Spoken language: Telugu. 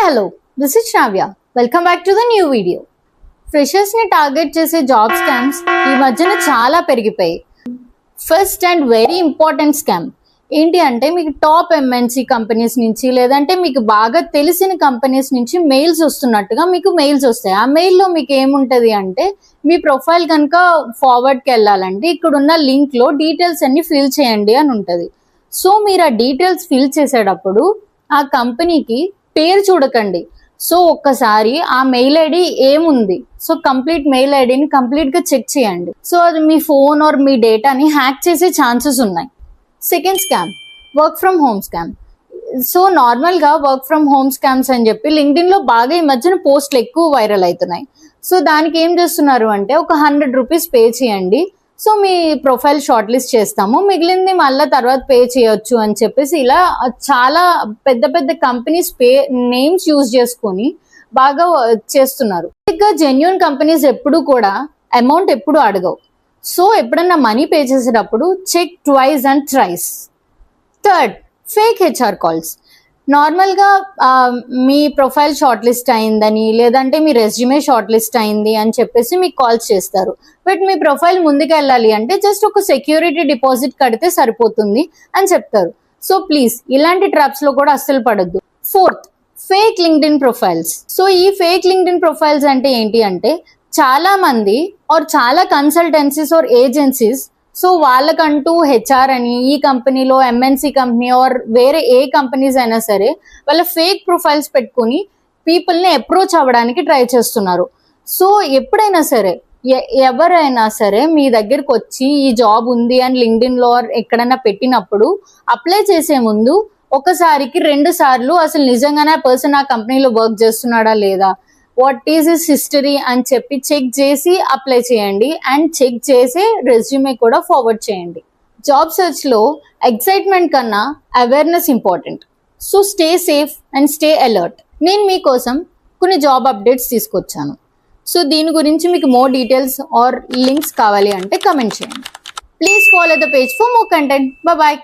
hello, this is Shravya. Welcome back to the new video. Freshers ni target చేసే జాబ్ స్కామ్స్ ఈ మధ్యన చాలా పెరిగిపోయాయి. First and very important scam ఏంటి అంటే మీకు టాప్ ఎంఎన్సీ కంపెనీస్ నుంచి లేదంటే మీకు బాగా తెలిసిన కంపెనీస్ నుంచి మెయిల్స్ వస్తున్నట్టుగా మీకు మెయిల్స్ వస్తాయి. ఆ మెయిల్లో మీకు ఏముంటది అంటే మీ ప్రొఫైల్ కనుక ఫార్వర్డ్కి వెళ్ళాలంటే ఇక్కడ ఉన్న లింక్లో డీటెయిల్స్ అన్ని ఫిల్ చేయండి అని ఉంటుంది. సో మీరు ఆ డీటెయిల్స్ ఫిల్ చేసేటప్పుడు ఆ కంపెనీకి పేరు చూడకండి. సో ఒక్కసారి ఆ మెయిల్ ఐడి ఏముంది, సో కంప్లీట్ మెయిల్ ఐడిని కంప్లీట్గా చెక్ చేయండి. సో అది మీ ఫోన్ ఆర్ మీ డేటాని హ్యాక్ చేసే ఛాన్సెస్ ఉన్నాయి. Second scam, work from home scam. So నార్మల్గా వర్క్ ఫ్రమ్ హోమ్ స్కామ్స్ అని చెప్పి లింక్డ్ఇన్లో బాగా ఈ మధ్యన పోస్టులు ఎక్కువ వైరల్ అవుతున్నాయి. సో దానికి ఏం చేస్తున్నారు అంటే ఒక 100 రూపీస్ పే చేయండి, సో మీ ప్రొఫైల్ షార్ట్ లిస్ట్ చేస్తాము, మిగిలింది మళ్ళీ తర్వాత పే చేయొచ్చు అని చెప్పేసి ఇలా చాలా పెద్ద పెద్ద కంపెనీస్ నేమ్స్ యూజ్ చేసుకొని బాగా చేస్తున్నారు. ఇంకా జెన్యూన్ కంపెనీస్ ఎప్పుడు కూడా అమౌంట్ ఎప్పుడు అడగవు. సో ఎప్పుడన్నా మనీ పే చేసేటప్పుడు check twice and thrice. Third, fake HR calls. నార్మల్గా మీ ప్రొఫైల్ షార్ట్ లిస్ట్ అయిందని లేదంటే మీ రెజ్యూమే షార్ట్ లిస్ట్ అయింది అని చెప్పేసి మీకు కాల్స్ చేస్తారు. బట్ మీ ప్రొఫైల్ ముందుకు వెళ్ళాలి అంటే జస్ట్ ఒక సెక్యూరిటీ డిపాజిట్ కడితే సరిపోతుంది అని చెప్తారు. సో ప్లీజ్ ఇలాంటి ట్రాప్స్లో కూడా అస్సలు పడద్దు. Fourth, fake LinkedIn profiles. So ఈ ఫేక్ లింక్డ్ఇన్ ప్రొఫైల్స్ అంటే ఏంటి అంటే చాలా మంది ఆర్ చాలా కన్సల్టెన్సీస్ ఆర్ ఏజెన్సీస్ సో వాళ్ళకంటూ హెచ్ఆర్ అని ఈ కంపెనీలో ఎంఎన్సీ కంపెనీ ఆర్ వేరే ఏ కంపెనీస్ అయినా సరే వాళ్ళ ఫేక్ ప్రొఫైల్స్ పెట్టుకుని పీపుల్ని అప్రోచ్ అవ్వడానికి ట్రై చేస్తున్నారు. సో ఎప్పుడైనా సరే ఎవరైనా సరే మీ దగ్గరకు వచ్చి ఈ జాబ్ ఉంది అని లింక్డ్ఇన్లో ఎక్కడైనా పెట్టినప్పుడు అప్లై చేసే ముందు ఒకసారికి 2 సార్లు అసలు నిజంగానే ఆ పర్సన్ ఆ కంపెనీలో వర్క్ చేస్తున్నాడా లేదా, వాట్ ఈజ్ హిస్ హిస్టరీ అని చెప్పి చెక్ చేసి అప్లై చేయండి అండ్ చెక్ చేసి రెజ్యూమే కూడా ఫార్వర్డ్ చేయండి. జాబ్ సర్చ్లో ఎక్సైట్మెంట్ కన్నా awareness important. So stay safe and stay alert. నేను మీకోసం కొన్ని జాబ్ అప్డేట్స్ తీసుకొచ్చాను. సో దీని గురించి మీకు మోర్ డీటెయిల్స్ ఆర్ లింక్స్ కావాలి అంటే కమెంట్ చేయండి. Please follow the page for more content. Bye.